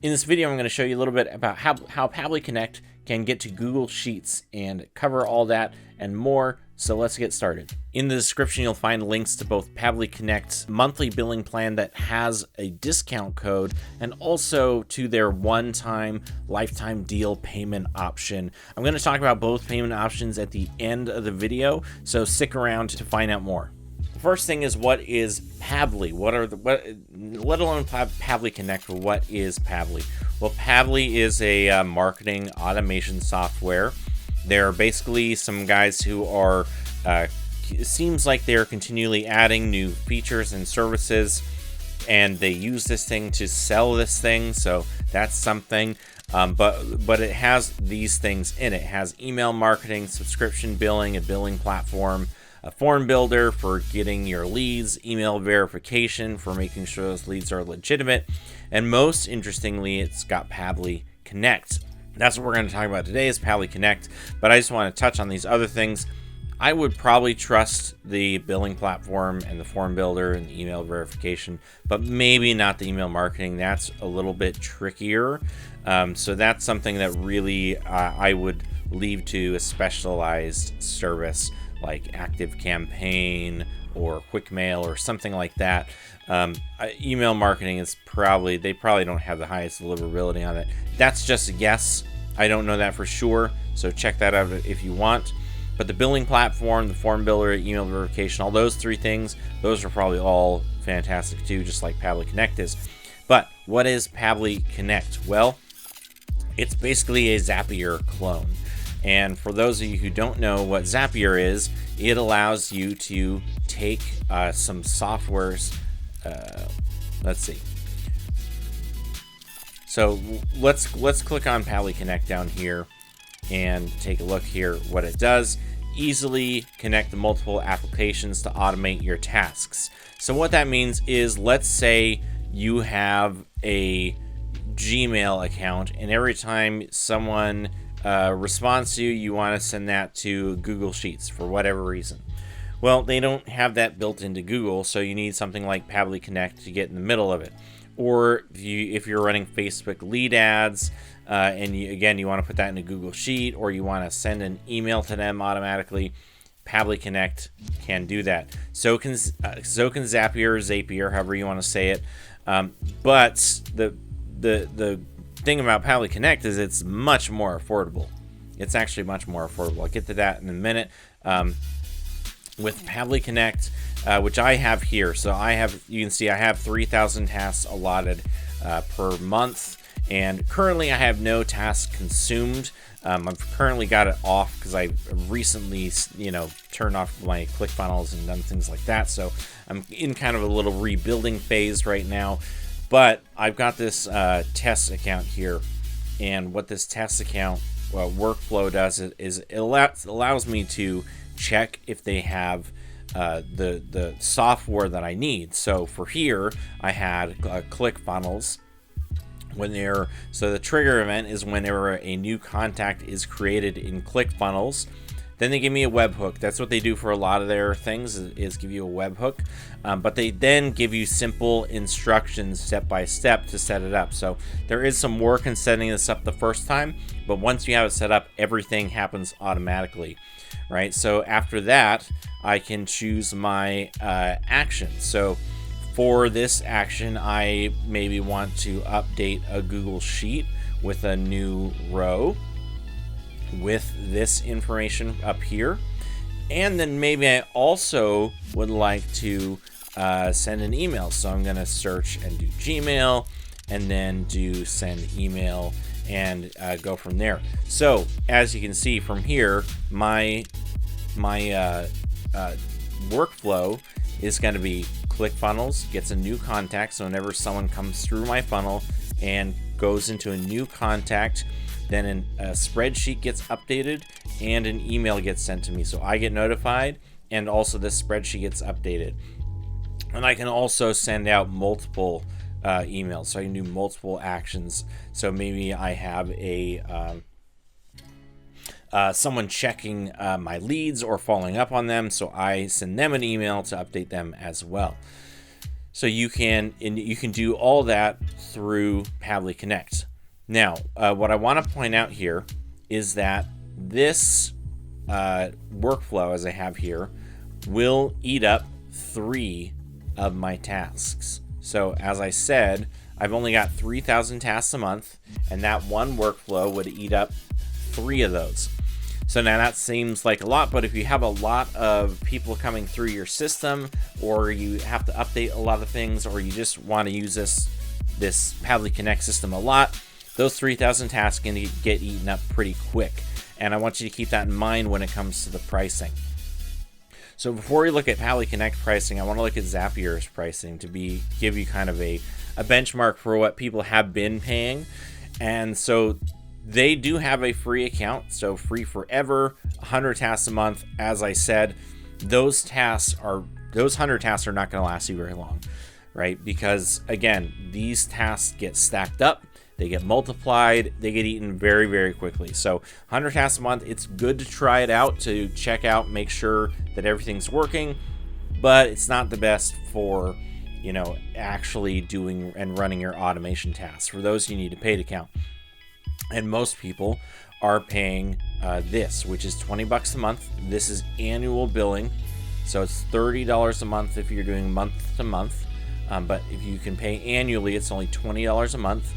In this video, I'm going to show you a little bit about how Pabbly Connect can get to Google Sheets and cover all that and more. So let's get started. In the description, you'll find links to both Pabbly Connect's monthly billing plan that has a discount code and also to their one-time lifetime deal payment option. I'm going to talk about both payment options at the end of the video, so stick around to find out more. The first thing is, what is Pabbly? Let alone Pabbly Connect, what is Pabbly? Well, Pabbly is a marketing automation software. They're basically some guys who are, it seems like they're continually adding new features and services, and they use this thing to sell this thing, so that's something. But it has these things in it. It has email marketing, subscription billing, a billing platform, a form builder for getting your leads, email verification for making sure those leads are legitimate, and most interestingly, it's got Pabbly Connect. That's what we're going to talk about today, is Pabbly Connect, but I just want to touch on these other things. I would probably trust the billing platform and the form builder and the email verification, but maybe not the email marketing. That's a little bit trickier. So that's something that really I would leave to a specialized service like ActiveCampaign or QuickMail or something like that. Email marketing is they probably don't have the highest deliverability on it. That's just a guess. I don't know that for sure, so check that out if you want. But the billing platform, the form builder, email verification, all those three things, those are probably all fantastic too, just like Pabbly Connect is. But what is Pabbly Connect? Well, it's basically a Zapier clone. And for those of you who don't know what Zapier is, it allows you to take some softwares. Let's see. So let's click on Pabbly Connect down here and take a look here what it does. Easily connect the multiple applications to automate your tasks. So what that means is, let's say you have a Gmail account, and every time someone responds to you, you want to send that to Google Sheets for whatever reason. Well, they don't have that built into Google, so you need something like Pabbly Connect to get in the middle of it. Or if you're running Facebook lead ads, and you want to put that in a Google Sheet, or you want to send an email to them automatically, Pabbly Connect can do that. So can Zapier, however you want to say it. But the thing about Pabbly Connect is it's much more affordable. It's actually much more affordable. I'll get to that in a minute. With Pabbly Connect, which I have here, so you can see I have 3,000 tasks allotted per month, and currently I have no tasks consumed. I've currently got it off because I recently, turned off my ClickFunnels and done things like that. So I'm in kind of a little rebuilding phase right now. But I've got this test account here, and what this test account workflow does is it allows me to check if they have the software that I need. So for here, I had ClickFunnels. So the trigger event is whenever a new contact is created in ClickFunnels. Then they give me a webhook. That's what they do for a lot of their things, is give you a webhook. But they then give you simple instructions step by step to set it up. So there is some work in setting this up the first time, but once you have it set up, everything happens automatically, right? So after that, I can choose my action. So for this action, I maybe want to update a Google Sheet with a new row with this information up here. And then maybe I also would like to send an email. So I'm going to search and do Gmail, and then do send email, and go from there. So as you can see from here, my workflow is going to be ClickFunnels gets a new contact. So whenever someone comes through my funnel and goes into a new contact, then a spreadsheet gets updated and an email gets sent to me. So I get notified, and also this spreadsheet gets updated. And I can also send out multiple emails. So I can do multiple actions. So maybe I have someone checking my leads or following up on them. So I send them an email to update them as well. So you can do all that through Pabbly Connect. Now, what I want to point out here is that this workflow, as I have here, will eat up 3 of my tasks. So as I said, I've only got 3,000 tasks a month, and that one workflow would eat up 3 of those. So now that seems like a lot, but if you have a lot of people coming through your system, or you have to update a lot of things, or you just want to use this Pabbly Connect system a lot, those 3,000 tasks can get eaten up pretty quick. And I want you to keep that in mind when it comes to the pricing. So before we look at Pabbly Connect pricing, I want to look at Zapier's pricing to give you kind of a benchmark for what people have been paying. And so they do have a free account, so free forever, 100 tasks a month. As I said, those 100 tasks are not going to last you very long, right? Because again, these tasks get stacked up, they get multiplied, they get eaten very, very quickly. So 100 tasks a month, it's good to try it out, to check out, make sure that everything's working, but it's not the best for, actually doing and running your automation tasks. For those, you need a paid account. And most people are paying this, which is $20 a month. This is annual billing, so it's $30 a month if you're doing month to month. But if you can pay annually, it's only $20 a month.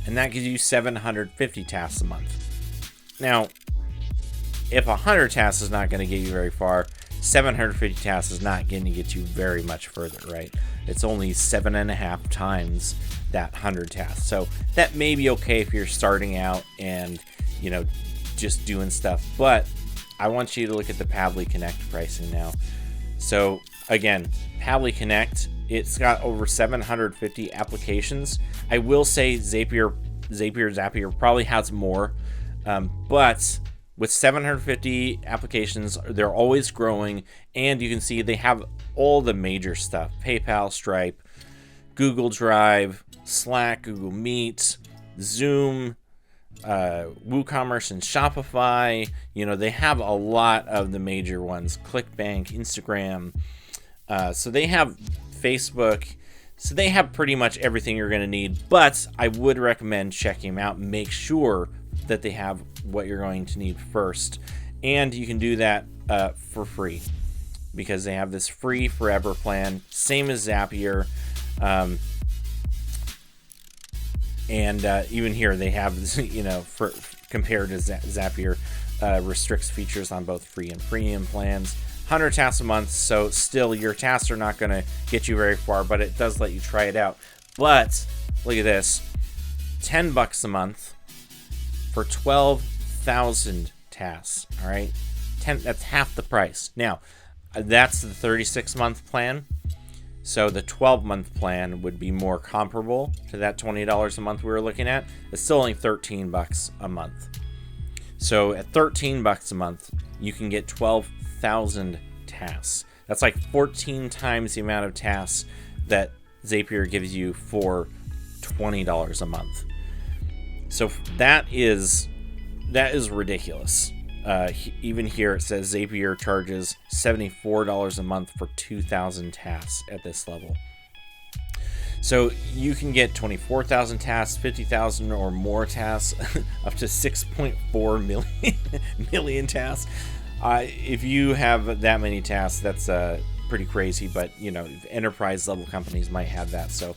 And that gives you 750 tasks a month. Now, if 100 tasks is not going to get you very far, 750 tasks is not going to get you very much further, right? It's only 7.5 times that 100 tasks. So that may be okay if you're starting out and, just doing stuff. But I want you to look at the Pabbly Connect pricing now. So again, Pabbly Connect, it's got over 750 applications. I will say Zapier probably has more, but with 750 applications, they're always growing, and you can see they have all the major stuff: PayPal, Stripe, Google Drive, Slack, Google Meet, Zoom, WooCommerce, and Shopify. They have a lot of the major ones: ClickBank, Instagram. So they have Facebook. So they have pretty much everything you're going to need, but I would recommend checking them out. Make sure that they have what you're going to need first. And you can do that for free, because they have this free forever plan, same as Zapier. And even here they have this, compared to Zapier, restricts features on both free and premium plans. 100 tasks a month, so still your tasks are not going to get you very far, but it does let you try it out. But look at this, $10 a month for 12,000 tasks. All right, that's half the price. Now, that's the 36-month plan. So the 12-month plan would be more comparable to that $20 a month we were looking at. It's still only $13 a month. So at $13 a month, you can get 12,000 tasks. That's like 14 times the amount of tasks that Zapier gives you for $20 a month. So that is ridiculous. Even here it says Zapier charges $74 a month for 2,000 tasks at this level. So you can get 24,000 tasks, 50,000 or more tasks, up to 6.4 million tasks. If you have that many tasks, that's pretty crazy. But enterprise level companies might have that. So,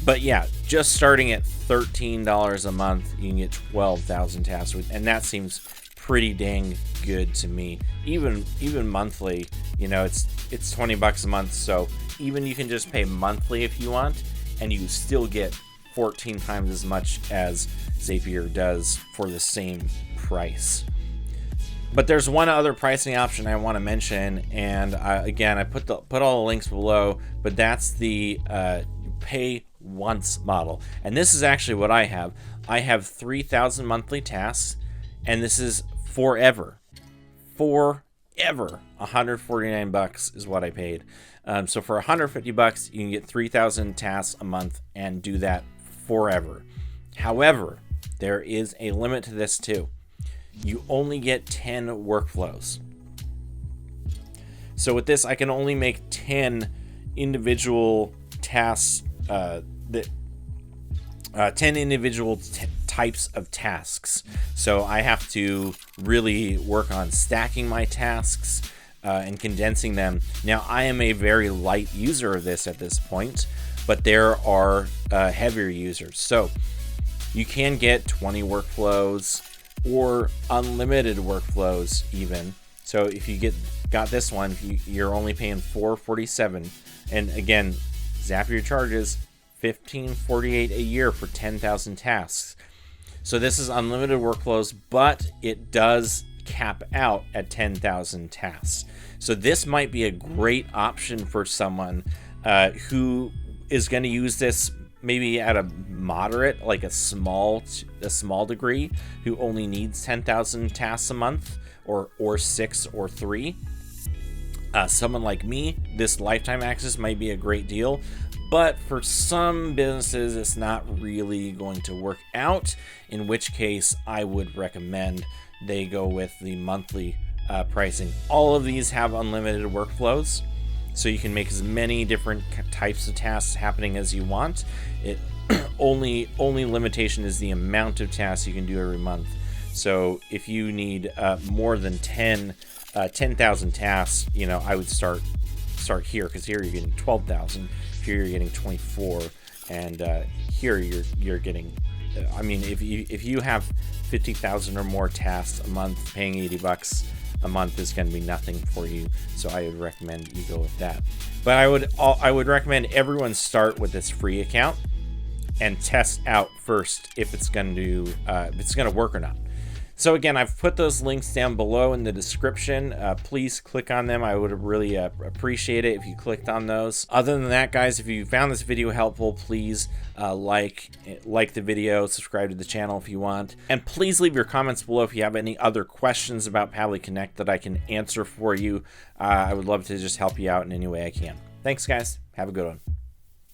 but yeah, just starting at $13 a month, you can get 12,000 tasks, and that seems pretty dang good to me. Even monthly, it's $20 a month. So even you can just pay monthly if you want, and you still get 14 times as much as Zapier does for the same price. But there's one other pricing option I want to mention, and again, I put all the links below. But that's the pay once model, and this is actually what I have. I have 3,000 monthly tasks, and this is forever. $149 is what I paid. So for $150, you can get 3,000 tasks a month and do that forever. However, there is a limit to this too. You only get 10 workflows. So with this, I can only make 10 individual tasks, 10 individual types of tasks. So I have to really work on stacking my tasks and condensing them. Now, I am a very light user of this at this point, but there are heavier users. So you can get 20 workflows or unlimited workflows even. So if you got this one, you're only paying $447. And again, Zapier charges $15.48 a year for 10,000 tasks. So this is unlimited workflows, but it does cap out at 10,000 tasks. So this might be a great option for someone who is going to use this maybe at a moderate, like a small degree, who only needs 10,000 tasks a month, or 6 or 3. Someone like me, this lifetime access might be a great deal. But for some businesses, it's not really going to work out, in which case I would recommend they go with the monthly pricing. All of these have unlimited workflows, so you can make as many different types of tasks happening as you want. It only limitation is the amount of tasks you can do every month. So if you need more than 10,000 tasks, I would start here, because here you're getting 12,000. Here you're getting 24, and here you're getting. I mean, if you have 50,000 or more tasks a month, paying $80 a month is going to be nothing for you. So I would recommend you go with that. But I would recommend everyone start with this free account and test out first if it's going to work or not. So again, I've put those links down below in the description. Please click on them. I would really appreciate it if you clicked on those. Other than that, guys, if you found this video helpful, please like the video, subscribe to the channel if you want, and please leave your comments below if you have any other questions about Pally Connect that I can answer for you. I would love to just help you out in any way I can. Thanks, guys. Have a good one.